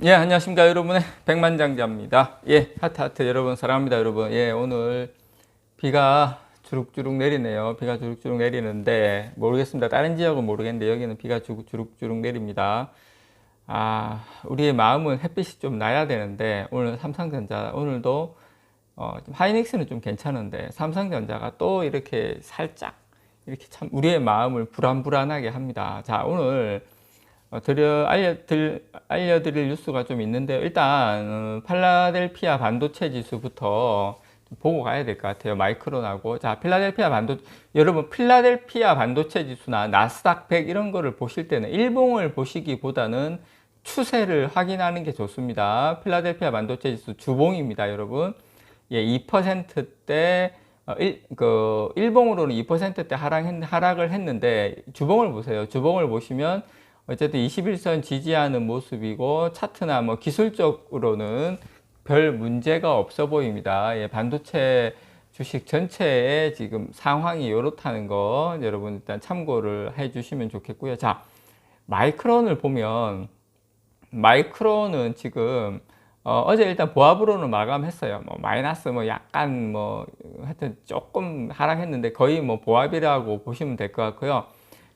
예, 안녕하십니까, 여러분의 백만장자입니다. 예, 하트 여러분 사랑합니다, 여러분. 예, 오늘 비가 주룩주룩 내리네요. 비가 주룩주룩 내리는데 모르겠습니다. 다른 지역은 모르겠는데 여기는 비가 주룩주룩 내립니다. 우리의 마음은 햇빛이 좀 나야 되는데 오늘 삼성전자 오늘도 좀 하이닉스는 좀 괜찮은데 삼성전자가 또 이렇게 살짝 이렇게 참 우리의 마음을 불안불안하게 합니다. 자, 오늘 알려드릴 뉴스가 좀 있는데요. 일단 필라델피아 반도체 지수부터 좀 보고 가야 될 것 같아요. 마이크론하고. 자, 여러분 필라델피아 반도체 지수나 나스닥 100 이런 거를 보실 때는 일봉을 보시기보다는 추세를 확인하는 게 좋습니다. 필라델피아 반도체 지수 주봉입니다, 여러분. 예, 2%대 일봉으로는 2%대 하락을 했는데 주봉을 보세요. 주봉을 보시면 어쨌든 21선 지지하는 모습이고 차트나 뭐 기술적으로는 별 문제가 없어 보입니다. 예, 반도체 주식 전체의 지금 상황이 이렇다는 거 여러분 일단 참고를 해 주시면 좋겠고요. 자, 마이크론을 보면 마이크론은 지금 어제 일단 보합으로는 마감했어요. 뭐 마이너스 뭐 약간 뭐 하여튼 조금 하락했는데 거의 뭐 보합이라고 보시면 될 것 같고요.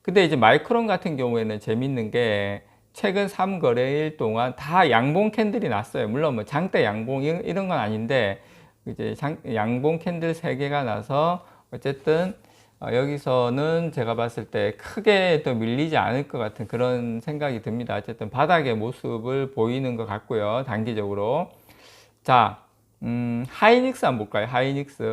근데 이제 마이크론 같은 경우에는 재밌는 게 최근 3거래일 동안 다 양봉 캔들이 났어요. 물론 뭐 장대 양봉 이런 건 아닌데 이제 양봉 캔들 3개가 나서 어쨌든 여기서는 제가 봤을 때 크게 또 밀리지 않을 것 같은 그런 생각이 듭니다. 어쨌든 바닥의 모습을 보이는 것 같고요. 단기적으로. 자, 하이닉스 한번 볼까요?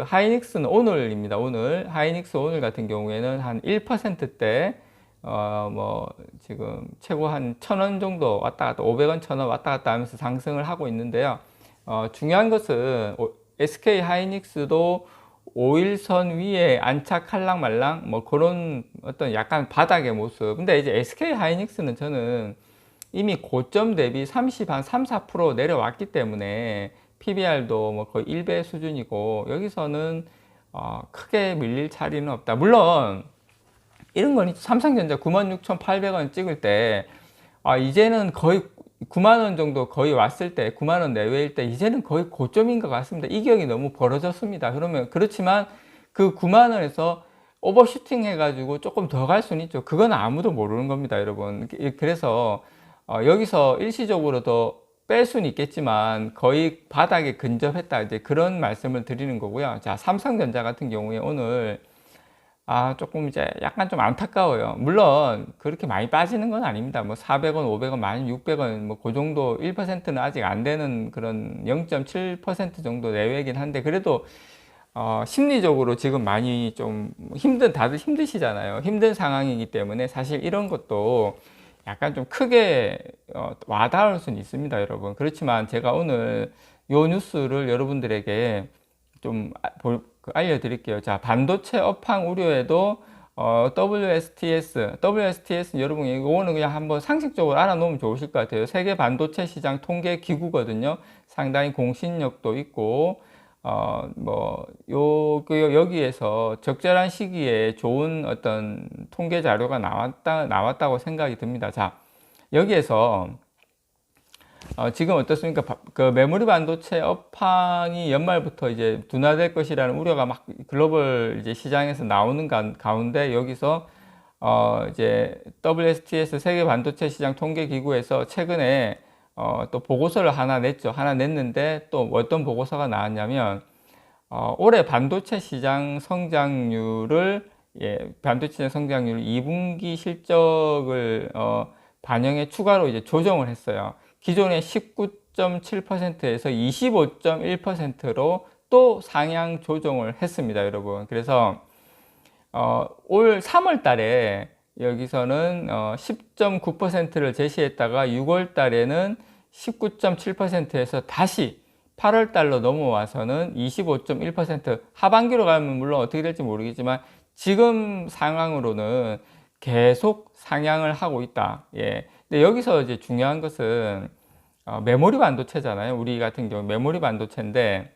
하이닉스는 오늘입니다. 오늘. 하이닉스 오늘 같은 경우에는 한 1%대, 뭐, 지금 최고 한 1,000원 정도 왔다 갔다, 500원, 1,000원 왔다 갔다 하면서 상승을 하고 있는데요. 중요한 것은 SK 하이닉스도 5일선 위에 안착 할랑 말랑 뭐 그런 어떤 약간 바닥의 모습. 근데 이제 SK 하이닉스는 저는 이미 고점 대비 3, 4% 내려왔기 때문에 PBR도 뭐 거의 1배 수준이고 여기서는 크게 밀릴 차례는 없다. 물론 이런 건 삼성전자 96,800원 찍을 때 이제는 거의 9만원 정도 거의 왔을 때 9만원 내외일 때 이제는 거의 고점인 것 같습니다. 이격이 너무 벌어졌습니다. 그러면 그렇지만 그 9만원에서 오버슈팅 해가지고 조금 더 갈 수는 있죠. 그건 아무도 모르는 겁니다, 여러분. 그래서 여기서 일시적으로 더 뺄 수는 있겠지만 거의 바닥에 근접했다, 이제 그런 말씀을 드리는 거고요. 자, 삼성전자 같은 경우에 오늘 조금 이제 약간 좀 안타까워요. 물론 그렇게 많이 빠지는 건 아닙니다. 뭐 400원, 500원, 많이 600원 뭐 그 정도 1%는 아직 안 되는 그런 0.7% 정도 내외이긴 한데 그래도 심리적으로 지금 많이 좀 다들 힘드시잖아요. 힘든 상황이기 때문에 사실 이런 것도 약간 좀 크게 와닿을 수는 있습니다, 여러분. 그렇지만 제가 오늘 요 뉴스를 여러분들에게 좀 알려드릴게요. 자, 반도체 업황 우려에도 WSTS 여러분 이거는 그냥 한번 상식적으로 알아놓으면 좋으실 것 같아요. 세계 반도체 시장 통계 기구거든요. 상당히 공신력도 있고 여기에서 적절한 시기에 좋은 어떤 통계 자료가 나왔다고 생각이 듭니다. 자, 여기에서 지금 어떻습니까? 그 메모리 반도체 업황이 연말부터 이제 둔화될 것이라는 우려가 막 글로벌 이제 시장에서 나오는 가운데 여기서 이제 WSTS 세계 반도체 시장 통계 기구에서 최근에 또 보고서를 하나 냈죠. 하나 냈는데 또 어떤 보고서가 나왔냐면 올해 반도체 시장 성장률을 반도체 시장 성장률 2분기 실적을 반영해 추가로 이제 조정을 했어요. 기존의 19.7%에서 25.1%로 또 상향 조정을 했습니다, 여러분. 그래서 올 3월 달에 여기서는 10.9%를 제시했다가 6월 달에는 19.7%에서 다시 8월 달로 넘어와서는 25.1% 하반기로 가면 물론 어떻게 될지 모르겠지만 지금 상황으로는 계속 상향을 하고 있다. 예. 근데 여기서 이제 중요한 것은 메모리 반도체잖아요. 우리 같은 경우 메모리 반도체인데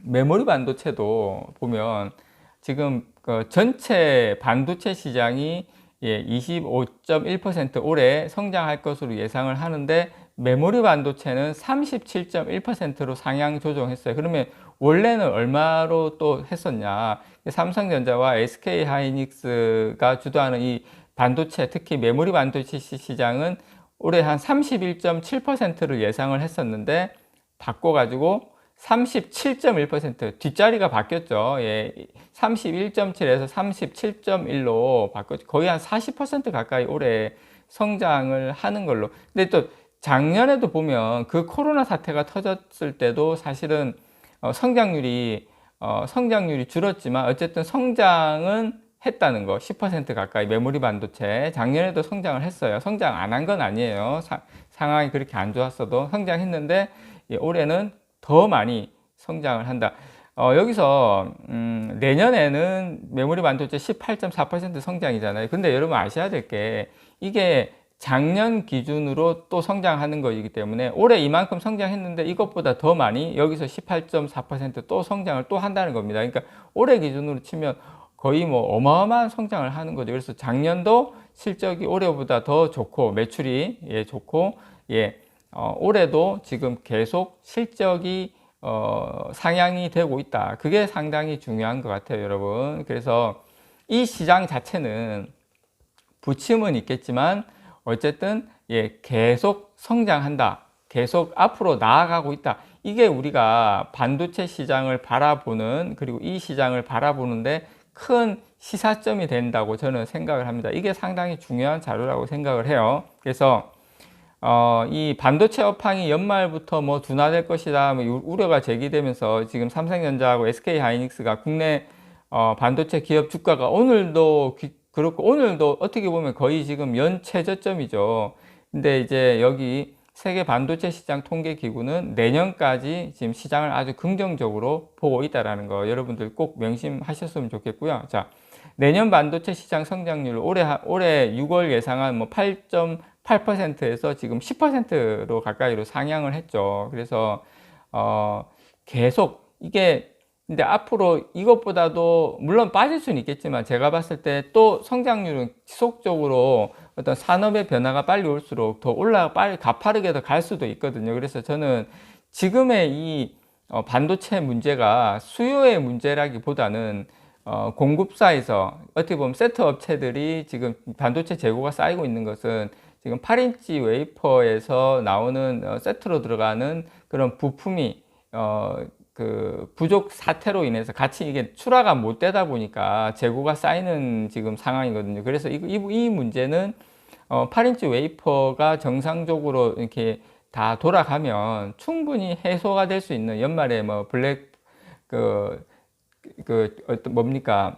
메모리 반도체도 보면 지금 그 전체 반도체 시장이 25.1% 올해 성장할 것으로 예상을 하는데 메모리 반도체는 37.1%로 상향 조정했어요. 그러면 원래는 얼마로 또 했었냐? 삼성전자와 SK 하이닉스가 주도하는 이 반도체, 특히 메모리 반도체 시장은 올해 한 31.7%를 예상을 했었는데 바꿔가지고 37.1% 뒷자리가 바뀌었죠. 예, 31.7에서 37.1로 바뀌었죠. 거의 한 40% 가까이 올해 성장을 하는 걸로. 근데 또 작년에도 보면 그 코로나 사태가 터졌을 때도 사실은 성장률이 줄었지만 어쨌든 성장은 했다는 거. 10% 가까이 메모리 반도체 작년에도 성장을 했어요. 성장 안 한 건 아니에요. 상황이 그렇게 안 좋았어도 성장했는데 예, 올해는 더 많이 성장을 한다. 여기서 내년에는 메모리 반도체 18.4% 성장이잖아요. 근데 여러분 아셔야 될 게 이게 작년 기준으로 또 성장하는 것이기 때문에 올해 이만큼 성장했는데 이것보다 더 많이 여기서 18.4% 성장을 또 한다는 겁니다. 그러니까 올해 기준으로 치면 거의 뭐 어마어마한 성장을 하는 거죠. 그래서 작년도 실적이 올해보다 더 좋고 매출이 예, 좋고 예, 올해도 지금 계속 실적이 상향이 되고 있다. 그게 상당히 중요한 것 같아요, 여러분. 그래서 이 시장 자체는 부침은 있겠지만 어쨌든 예, 계속 성장한다. 계속 앞으로 나아가고 있다. 이게 우리가 반도체 시장을 바라보는 그리고 이 시장을 바라보는데 큰 시사점이 된다고 저는 생각을 합니다. 이게 상당히 중요한 자료라고 생각을 해요. 그래서 이 반도체 업황이 연말부터 뭐 둔화될 것이다 뭐 우려가 제기되면서 지금 삼성전자하고 SK 하이닉스가 국내 반도체 기업 주가가 오늘도 그렇고 오늘도 어떻게 보면 거의 지금 연 최저점이죠. 근데 이제 여기 세계 반도체 시장 통계 기구는 내년까지 지금 시장을 아주 긍정적으로 보고 있다라는 거 여러분들 꼭 명심하셨으면 좋겠고요. 자, 내년 반도체 시장 성장률 올해 6월 예상한 뭐 8.8%에서 지금 10%로 가까이로 상향을 했죠. 그래서 계속 이게 근데 앞으로 이것보다도 물론 빠질 수는 있겠지만 제가 봤을 때 또 성장률은 지속적으로 어떤 산업의 변화가 빨리 올수록 더 빨리 가파르게 더 갈 수도 있거든요. 그래서 저는 지금의 이 반도체 문제가 수요의 문제라기보다는 공급사에서 어떻게 보면 세트 업체들이 지금 반도체 재고가 쌓이고 있는 것은 지금 8인치 웨이퍼에서 나오는 세트로 들어가는 그런 부품이 그 부족 사태로 인해서 같이 이게 출하가 못 되다 보니까 재고가 쌓이는 지금 상황이거든요. 그래서 이 문제는 8인치 웨이퍼가 정상적으로 이렇게 다 돌아가면 충분히 해소가 될 수 있는 연말에 뭐 어떤 뭡니까?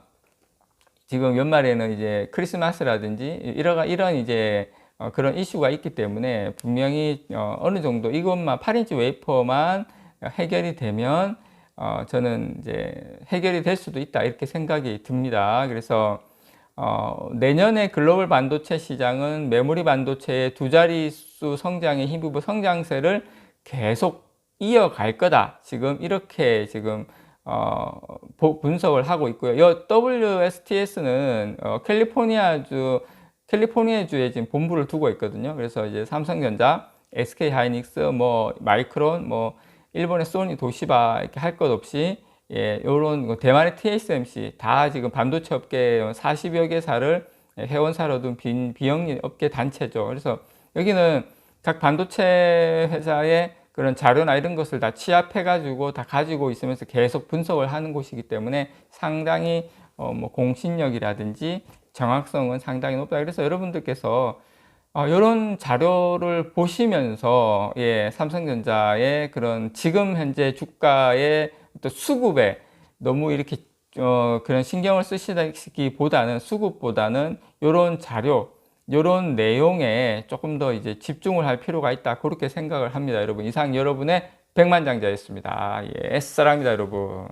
지금 연말에는 이제 크리스마스라든지 이런 이제 그런 이슈가 있기 때문에 분명히 어느 정도 이것만 8인치 웨이퍼만 해결이 되면 저는 이제 해결이 될 수도 있다 이렇게 생각이 듭니다. 그래서 내년에 글로벌 반도체 시장은 메모리 반도체의 두 자릿수 성장에 힘입어 성장세를 계속 이어갈 거다. 지금 이렇게 지금 분석을 하고 있고요. WSTS는 캘리포니아주에 지금 본부를 두고 있거든요. 그래서 이제 삼성전자, SK 하이닉스, 뭐 마이크론, 뭐 일본의 소니, 도시바 이렇게 할 것 없이 예, 요런 대만의 TSMC 다 지금 반도체 업계 40여 개사를 회원사로 둔 비영리 업계 단체죠. 그래서 여기는 각 반도체 회사의 그런 자료나 이런 것을 다 취합해 가지고 다 가지고 있으면서 계속 분석을 하는 곳이기 때문에 상당히 뭐 공신력이라든지 정확성은 상당히 높다. 그래서 여러분들께서 이런 자료를 보시면서 예, 삼성전자의 그런 지금 현재 주가의 또 수급에 너무 이렇게 그런 신경을 쓰시기보다는 수급보다는 이런 자료, 이런 내용에 조금 더 이제 집중을 할 필요가 있다. 그렇게 생각을 합니다, 여러분. 이상 여러분의 백만장자였습니다. 예, 사랑합니다, 여러분.